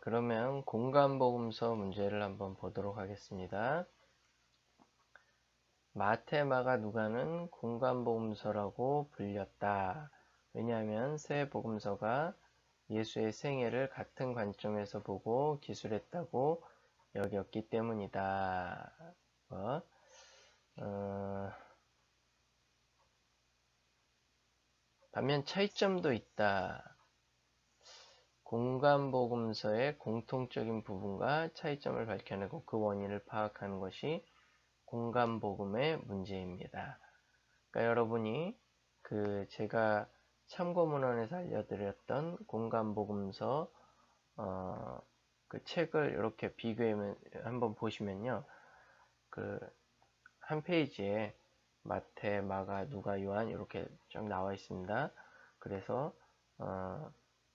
그러면 공간복음서 문제를 한번 보도록 하겠습니다. 마태, 마가, 누가는 공간복음서라고 불렸다. 왜냐하면 세 복음서가 예수의 생애를 같은 관점에서 보고 기술했다고 여겼기 때문이다. 어, 어, 반면 차이점도 있다. 공간복음서의 공통적인 부분과 차이점을 밝혀내고 그 원인을 파악하는 것이 공간복음의 문제입니다. 그러니까 여러분이 제가 참고문헌에서 알려드렸던 공간복음서 그 책을 이렇게 비교해 한번 보시면요. 그 한 페이지에 마태, 마가, 누가, 요한 이렇게 쫙 나와 있습니다. 그래서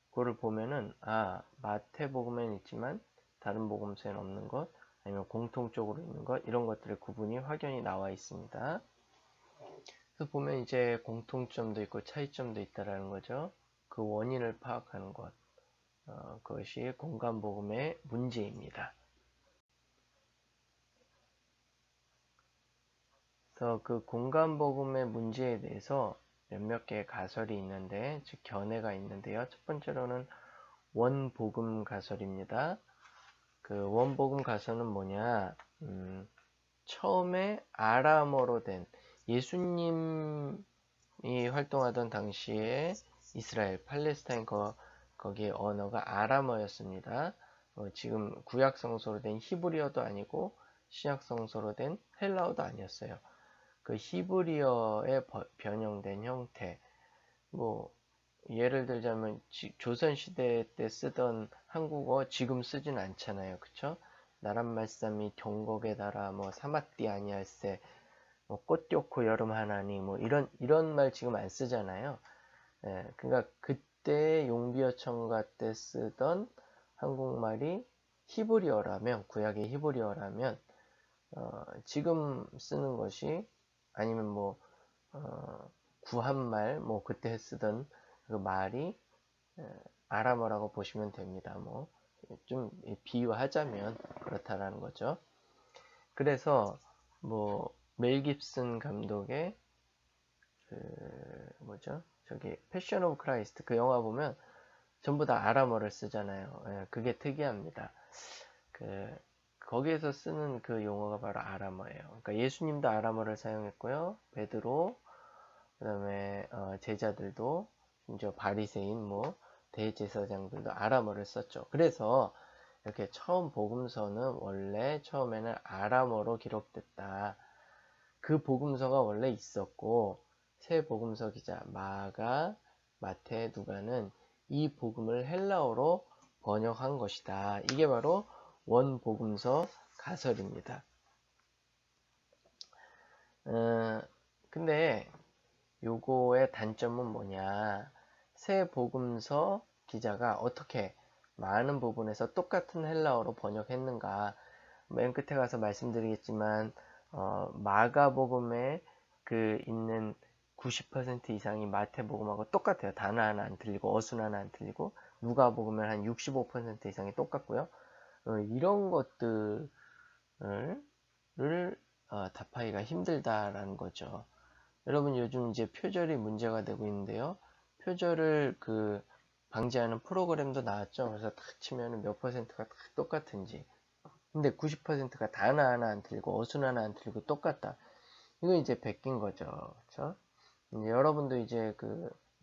그거를 보면은 마태복음에는 있지만 다른 복음서에는 없는 것, 아니면 공통적으로 있는 것, 이런 것들의 구분이 확연히 나와 있습니다. 그래서 보면 이제 공통점도 있고 차이점도 있다라는 거죠. 그 원인을 파악하는 것, 그것이 공간복음의 문제입니다. 그래서 그 공간복음의 문제에 대해서 몇몇 개의 가설이 있는데, 즉 견해가 있는데요. 첫 번째로는 원복음 가설입니다. 그 원복음 가설은 뭐냐? 처음에 아람어로 된 예수님이 활동하던 당시에 이스라엘, 팔레스타인 거기에 언어가 아람어였습니다. 지금 구약 성서로 된 히브리어도 아니고 신약 성서로 된 헬라어도 아니었어요. 그 히브리어에 변형된 형태, 뭐 예를 들자면 조선 시대 때 쓰던 한국어 지금 쓰진 않잖아요, 그쵸? 나란 말씀이 경곡에 달아 뭐 사마띠 아니할세, 뭐 꽃좋고 여름 하나니 뭐 이런 말 지금 안 쓰잖아요. 그러니까 그때 용비어청가 때 쓰던 한국말이 히브리어라면, 구약의 히브리어라면 지금 쓰는 것이, 아니면 뭐 구한말, 뭐 그때 쓰던 그 말이 아람어라고 보시면 됩니다. 뭐 좀 비유하자면 그렇다라는 거죠. 그래서 뭐 멜 깁슨 감독의 뭐죠? 저기 패션 오브 크라이스트 그 영화 보면 전부 다 아람어를 쓰잖아요. 그게 특이합니다. 그 거기에서 쓰는 그 용어가 바로 아람어예요. 그러니까 예수님도 아람어를 사용했고요. 베드로, 그다음에 제자들도, 심지어 바리새인, 뭐 대제사장들도 아람어를 썼죠. 그래서 이렇게 처음 복음서는 원래 처음에는 아람어로 기록됐다. 그 복음서가 원래 있었고, 새 복음서 기자 마가, 마태, 누가는 이 복음을 헬라어로 번역한 것이다. 이게 바로 원복음서 가설입니다. 근데 요거의 단점은 뭐냐? 새 복음서 기자가 어떻게 많은 부분에서 똑같은 헬라어로 번역했는가? 맨 끝에 가서 말씀드리겠지만 마가복음에 그 있는 90% 이상이 마태복음하고 똑같아요. 단어 하나 안 틀리고 어순 하나 안 틀리고, 누가복음은 한 65% 이상이 똑같고요. 이런 것들을 답하기가 힘들다라는 거죠. 여러분 요즘 이제 표절이 문제가 되고 있는데요. 표절을 방지하는 프로그램도 나왔죠. 그래서 딱 치면 몇 퍼센트가 딱 똑같은지. 근데 90%가 단어 하나 안 틀리고 어순 하나 안 틀리고 똑같다. 이거 이제 베낀 거죠. 그렇죠? 이제 여러분도 이제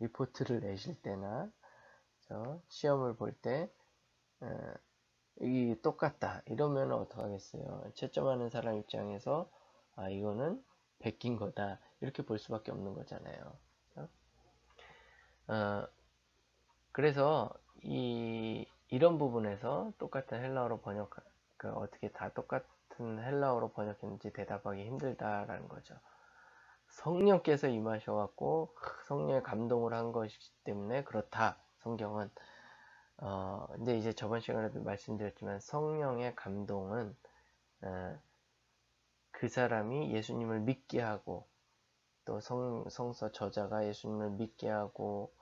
리포트를 내실 때나 시험을 볼 때 이게 똑같다 이러면 어떡하겠어요? 채점하는 사람 입장에서 이거는 베낀 거다 이렇게 볼 수밖에 없는 거잖아요. 그렇죠? 그래서 이런 부분에서 똑같은 헬라어로 어떻게 다 똑같은 헬라어로 번역했는지 대답하기 힘들다라는 거죠. 성령께서 임하셔갖고 성령의 감동을 한 것이기 때문에 그렇다. 성경은 근데 이제 저번 시간에도 말씀드렸지만 성령의 감동은 그 사람이 예수님을 믿게 하고, 또 성서 저자가 예수님을 믿게 하고,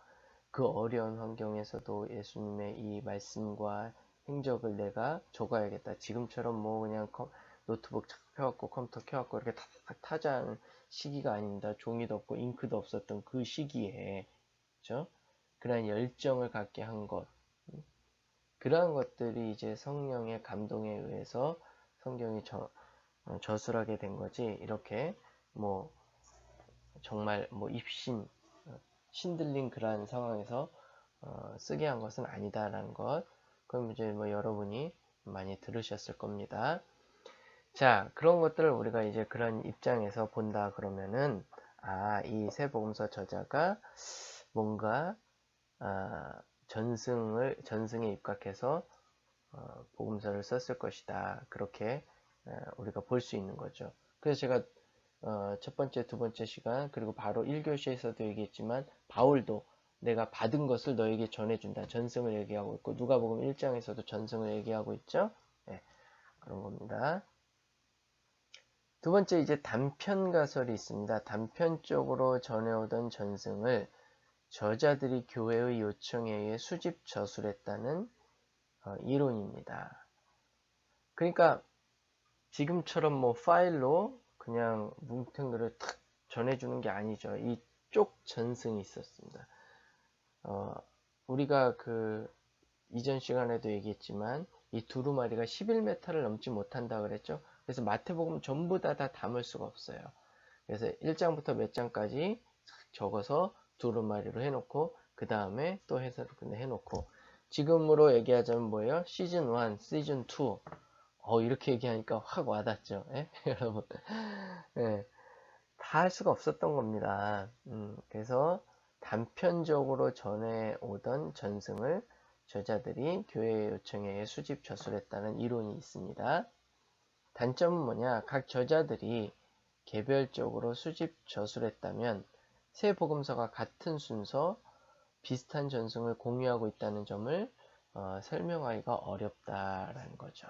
그 어려운 환경에서도 예수님의 이 말씀과 행적을 내가 적어야겠다. 지금처럼 뭐 그냥 노트북 착 펴갖고 컴퓨터 켜갖고 이렇게 탁탁 타자는 시기가 아닙니다. 종이도 없고 잉크도 없었던 그 시기에, 그죠? 그런 열정을 갖게 한 것, 그러한 것들이 이제 성령의 감동에 의해서 성경이 저술하게 된 거지. 이렇게 뭐 정말 뭐 입신 신들린 그러한 상황에서 쓰게 한 것은 아니다라는 것. 그럼 이제 뭐 여러분이 많이 들으셨을 겁니다. 자, 그런 것들을 우리가 이제 그런 입장에서 본다 그러면은, 이 세복음서 저자가 뭔가 전승에 입각해서 복음서를 썼을 것이다. 그렇게 우리가 볼 수 있는 거죠. 그래서 제가 첫 번째, 두 번째 시간, 그리고 바로 1교시에서도 얘기했지만, 바울도 내가 받은 것을 너에게 전해준다. 전승을 얘기하고 있고, 누가복음 1장에서도 전승을 얘기하고 있죠. 네, 그런 겁니다. 두 번째, 이제 단편 가설이 있습니다. 단편적으로 전해오던 전승을 저자들이 교회의 요청에 의해 수집 저술했다는 이론입니다. 그러니까 지금처럼 뭐 파일로 그냥 뭉탱글을 탁 전해주는 게 아니죠. 이 쪽 전승이 있었습니다. 우리가 그 이전 시간에도 얘기했지만 이 두루마리가 11m를 넘지 못한다 그랬죠. 그래서 마태복음 전부 다 담을 수가 없어요. 그래서 1장부터 몇 장까지 적어서 두루마리로 해놓고 그 다음에 또 해설을 해놓고, 지금으로 얘기하자면 뭐예요? 시즌 1, 시즌 2. 이렇게 얘기하니까 확 와닿죠. 예? 여러분. 예. 다 할 수가 없었던 겁니다. 그래서 단편적으로 전해오던 전승을 저자들이 교회의 요청에 의해 수집 저술했다는 이론이 있습니다. 단점은 뭐냐? 각 저자들이 개별적으로 수집 저술했다면 세 복음서가 같은 순서, 비슷한 전승을 공유하고 있다는 점을 설명하기가 어렵다라는 거죠.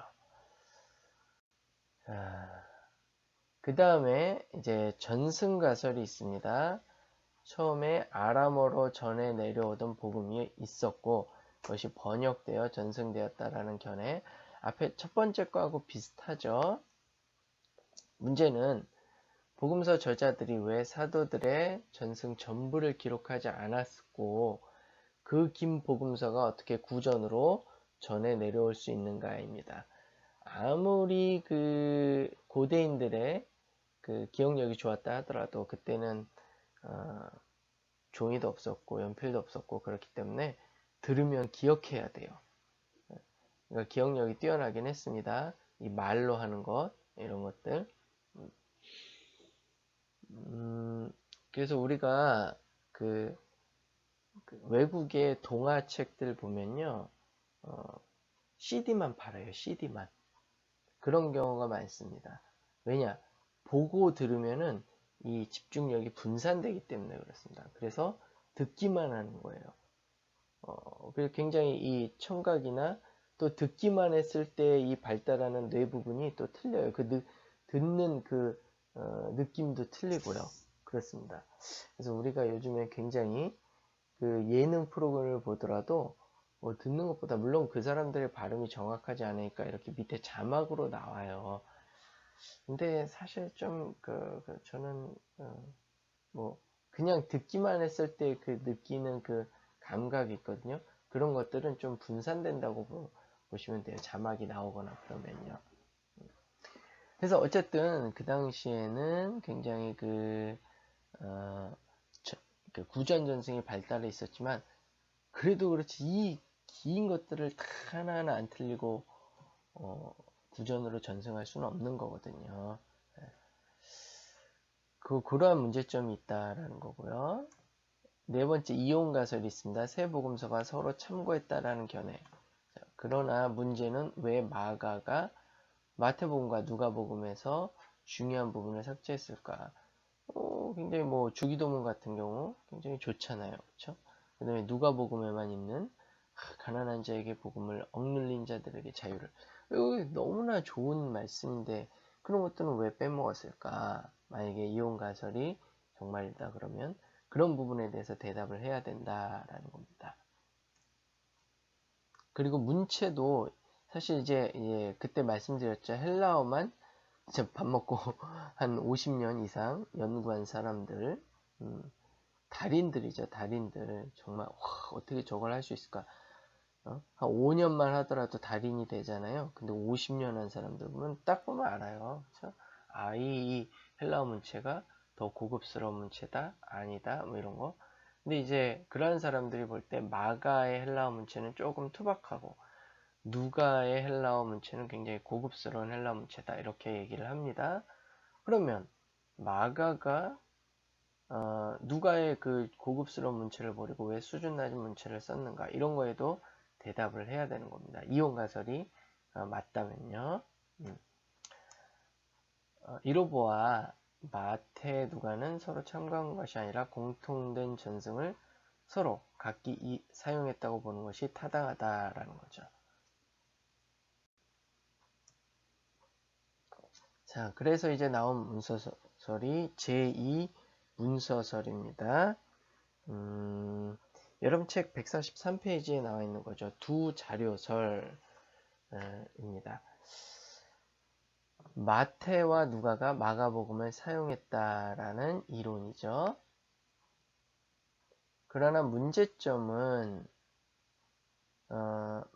그 다음에 이제 전승 가설이 있습니다. 처음에 아람어로 전해 내려오던 복음이 있었고 그것이 번역되어 전승되었다라는 견해. 앞에 첫 번째 거하고 비슷하죠. 문제는 복음서 저자들이 왜 사도들의 전승 전부를 기록하지 않았고 그 긴 복음서가 어떻게 구전으로 전해 내려올 수 있는가입니다. 아무리 그 고대인들의 그 기억력이 좋았다 하더라도 그때는 종이도 없었고 연필도 없었고 그렇기 때문에 들으면 기억해야 돼요. 그러니까 기억력이 뛰어나긴 했습니다. 이 말로 하는 것, 이런 것들. 그래서 우리가 그 외국의 동화책들 보면요, CD만 팔아요. CD만. 그런 경우가 많습니다. 왜냐? 보고 들으면은 이 집중력이 분산되기 때문에 그렇습니다. 그래서 듣기만 하는 거예요. 그래서 굉장히 이 청각이나 또 듣기만 했을 때 이 발달하는 뇌 부분이 또 틀려요. 듣는 그 느낌도 틀리고요. 그렇습니다. 그래서 우리가 요즘에 굉장히 그 예능 프로그램을 보더라도 듣는 것보다, 물론 그 사람들의 발음이 정확하지 않으니까 이렇게 밑에 자막으로 나와요. 근데 사실 좀 저는 뭐 그냥 듣기만 했을 때 그 느끼는 그 감각이 있거든요. 그런 것들은 좀 분산된다고 보시면 돼요. 자막이 나오거나 그러면요. 그래서 어쨌든 그 당시에는 굉장히 그 구전 전승이 발달해 있었지만, 그래도 그렇지 이 긴 것들을 다 하나하나 안 틀리고 구전으로 전승할 수는 없는 거거든요. 그러한 문제점이 있다라는 거고요. 네 번째, 이용 가설이 있습니다. 세 복음서가 서로 참고했다라는 견해. 그러나 문제는 왜 마가가 마태복음과 누가복음에서 중요한 부분을 삭제했을까? 굉장히 뭐 주기도문 같은 경우 굉장히 좋잖아요. 그렇죠? 그 다음에 누가복음에만 있는 가난한 자에게 복음을, 억눌린 자들에게 자유를. 이거 너무나 좋은 말씀인데 그런 것들은 왜 빼먹었을까? 만약에 이용 가설이 정말이다 그러면 그런 부분에 대해서 대답을 해야 된다라는 겁니다. 그리고 문체도 사실 이제 그때 말씀드렸죠. 헬라어만 이제 밥 먹고 한 50년 이상 연구한 사람들, 달인들이죠. 달인들. 정말 와, 어떻게 저걸 할 수 있을까? 한 5년만 하더라도 달인이 되잖아요. 근데 50년 한 사람들 보면 딱 보면 알아요. 그렇죠? 이 헬라어 문체가 더 고급스러운 문체다? 아니다? 뭐 이런 거. 근데 이제 그런 사람들이 볼 때 마가의 헬라어 문체는 조금 투박하고 누가의 헬라어 문체는 굉장히 고급스러운 헬라어 문체다. 이렇게 얘기를 합니다. 그러면 마가가 누가의 그 고급스러운 문체를 버리고 왜 수준 낮은 문체를 썼는가? 이런 거에도 대답을 해야 되는 겁니다. 이온가설이 맞다면요. 이로 보아 마태, 누가는 서로 참고한 것이 아니라 공통된 전승을 서로 각기 사용했다고 보는 것이 타당하다라는 거죠. 자, 그래서 이제 나온 문서설이 제2 문서설입니다. 여러분 책 143페이지에 나와 있는 거죠. 두 자료설입니다. 마태와 누가가 마가복음을 사용했다라는 이론이죠. 그러나 문제점은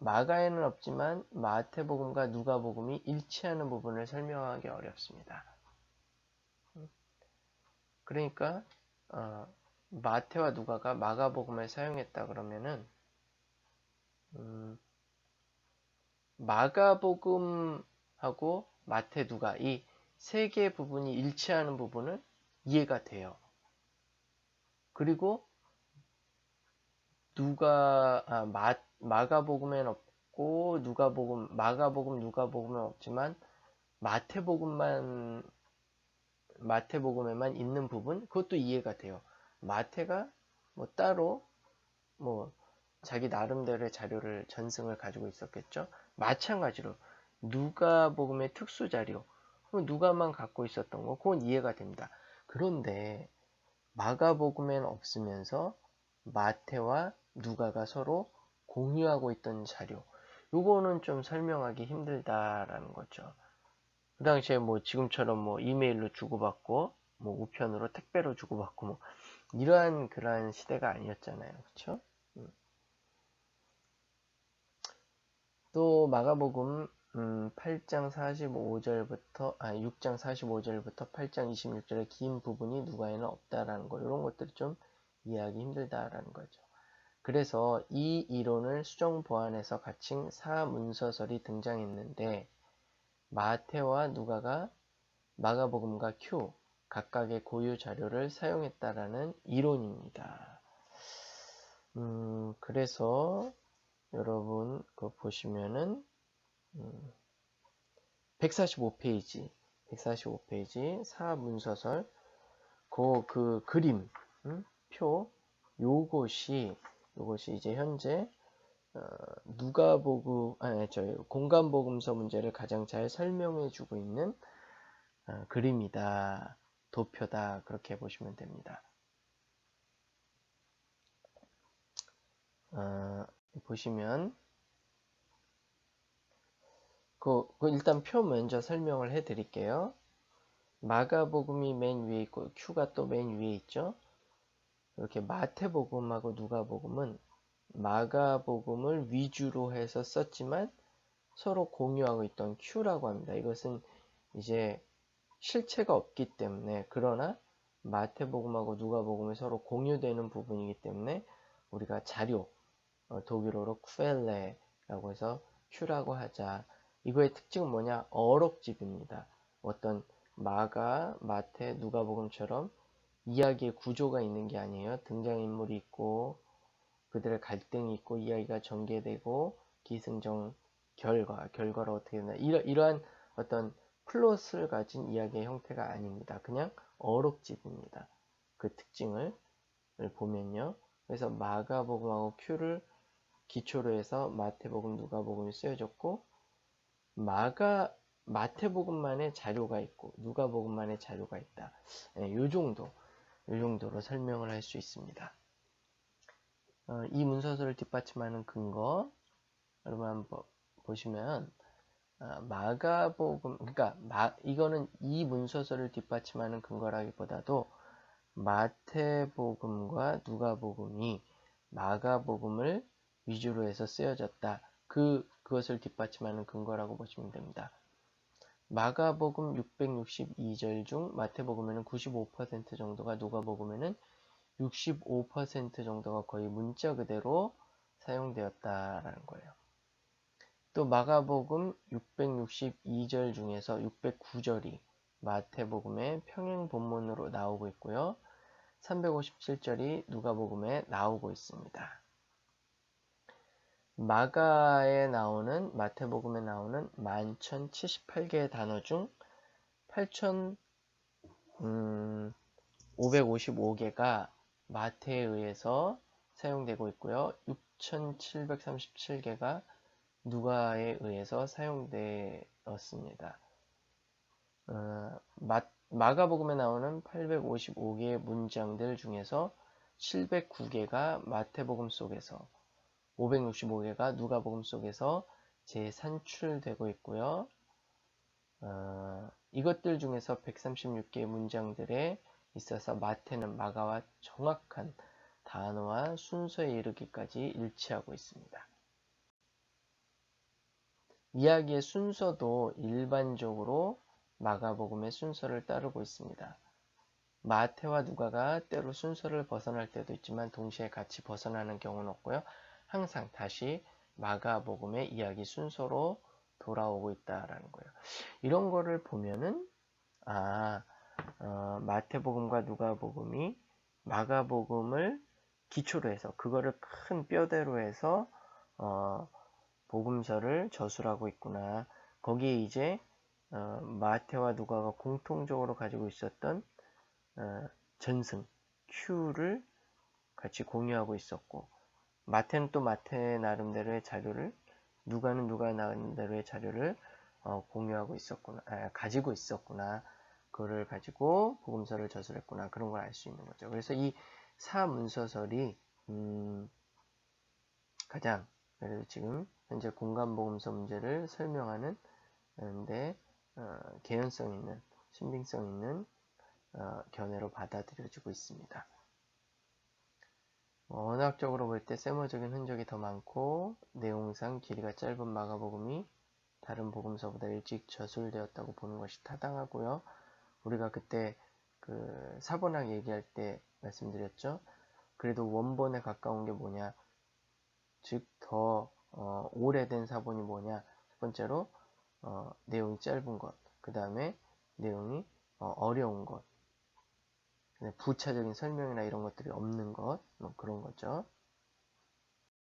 마가에는 없지만 마태복음과 누가복음이 일치하는 부분을 설명하기 어렵습니다. 그러니까 마태와 누가가 마가복음을 사용했다 그러면은 마가복음하고 마태, 누가 이 세 개의 부분이 일치하는 부분은 이해가 돼요. 그리고 마가복음엔 없고 마가복음, 누가복음엔 없지만 마태복음에만 있는 부분 그것도 이해가 돼요. 마태가 뭐 따로 뭐 자기 나름대로의 자료를 전승을 가지고 있었겠죠. 마찬가지로 누가복음의 특수 자료, 누가만 갖고 있었던 거 그건 이해가 됩니다. 그런데 마가복음엔 없으면서 마태와 누가가 서로 공유하고 있던 자료, 요거는 좀 설명하기 힘들다라는 거죠. 그 당시에 뭐 지금처럼 뭐 이메일로 주고받고 뭐 우편으로 택배로 주고받고 뭐 이러한 그러한 시대가 아니었잖아요. 그렇죠? 또 마가복음 8장 45절부터 6장 45절부터 8장 26절의 긴 부분이 누가에는 없다라는 거 이런 것들이 좀 이해하기 힘들다라는 거죠. 그래서 이 이론을 수정 보완해서 갖춘 사문서설이 등장했는데 마태와 누가가 마가복음과 큐 각각의 고유 자료를 사용했다라는 이론입니다. 그래서 여러분 그거 보시면은 145페이지 사문서설 그 그림 표 요것이 이제 현재 누가복음 공간복음서 문제를 가장 잘 설명해주고 있는 그림이다, 도표다 그렇게 보시면 됩니다. 보시면 그 일단 표 먼저 설명을 해드릴게요. 마가복음이 맨 위에 있고 Q가 또 맨 위에 있죠. 이렇게 마태복음하고 누가복음은 마가복음을 위주로 해서 썼지만 서로 공유하고 있던 Q라고 합니다. 이것은 이제 실체가 없기 때문에, 그러나 마태복음하고 누가복음이 서로 공유되는 부분이기 때문에 우리가 자료, 독일어로 쿠엘레라고 해서 Q라고 하자. 이거의 특징은 뭐냐? 어록집입니다. 어떤 마가, 마태, 누가복음처럼 이야기의 구조가 있는 게 아니에요. 등장인물이 있고 그들의 갈등이 있고 이야기가 전개되고 기승전 결과로 어떻게 되나 이러한 어떤 플롯을 가진 이야기의 형태가 아닙니다. 그냥 어록집입니다. 그 특징을 보면요. 그래서 마가복음하고 큐를 기초로 해서 마태복음, 누가복음이 쓰여졌고 마태복음만의 자료가 있고 누가복음만의 자료가 있다. 요 정도로 설명을 할 수 있습니다. 이 문서서를 뒷받침하는 근거 여러분 한번 보시면 마가복음, 그러니까 이거는 이 문서서를 뒷받침하는 근거라기보다도 마태복음과 누가복음이 마가복음을 위주로 해서 쓰여졌다. 그것을 뒷받침하는 근거라고 보시면 됩니다. 마가복음 662절 중 마태복음에는 95% 정도가, 누가복음에는 65% 정도가 거의 문자 그대로 사용되었다라는 거예요. 또 마가복음 662절 중에서 609절이 마태복음의 평행 본문으로 나오고 있고요. 357절이 누가복음에 나오고 있습니다. 마태복음에 나오는 11,078개의 단어 중 8,555개가 마태에 의해서 사용되고 있고요. 6,737개가 누가에 의해서 사용되었습니다. 마가복음에 나오는 855개의 문장들 중에서 709개가 마태복음 속에서, 565개가 누가복음 속에서 재산출되고 있고요. 이것들 중에서 136개의 문장들에 있어서 마태는 마가와 정확한 단어와 순서에 이르기까지 일치하고 있습니다. 이야기의 순서도 일반적으로 마가복음의 순서를 따르고 있습니다. 마태와 누가가 때로 순서를 벗어날 때도 있지만 동시에 같이 벗어나는 경우는 없고요. 항상 다시 마가복음의 이야기 순서로 돌아오고 있다라는 거예요. 이런 거를 보면은 마태복음과 누가복음이 마가복음을 기초로 해서, 그거를 큰 뼈대로 해서 복음서를 저술하고 있구나. 거기에 이제 마태와 누가가 공통적으로 가지고 있었던 전승, 큐를 같이 공유하고 있었고, 마태는 또 마태 나름대로의 자료를, 누가는 누가 나름대로의 자료를 공유하고 있었구나, 가지고 있었구나. 그거를 가지고 복음서를 저술했구나. 그런 걸 알 수 있는 거죠. 그래서 이 사문서설이 가장, 그래도 지금 현재 공간복음서 문제를 설명하는 데 개연성 있는, 신빙성 있는 견해로 받아들여지고 있습니다. 언학적으로 볼 때 세모적인 흔적이 더 많고 내용상 길이가 짧은 마가복음이 다른 복음서보다 일찍 저술되었다고 보는 것이 타당하고요. 우리가 그때 그 사본학 얘기할 때 말씀드렸죠. 그래도 원본에 가까운 게 뭐냐, 즉 더 오래된 사본이 뭐냐. 첫 번째로 내용이 짧은 것, 그 다음에 내용이 어려운 것, 부차적인 설명이나 이런 것들이 없는 것, 뭐 그런 거죠.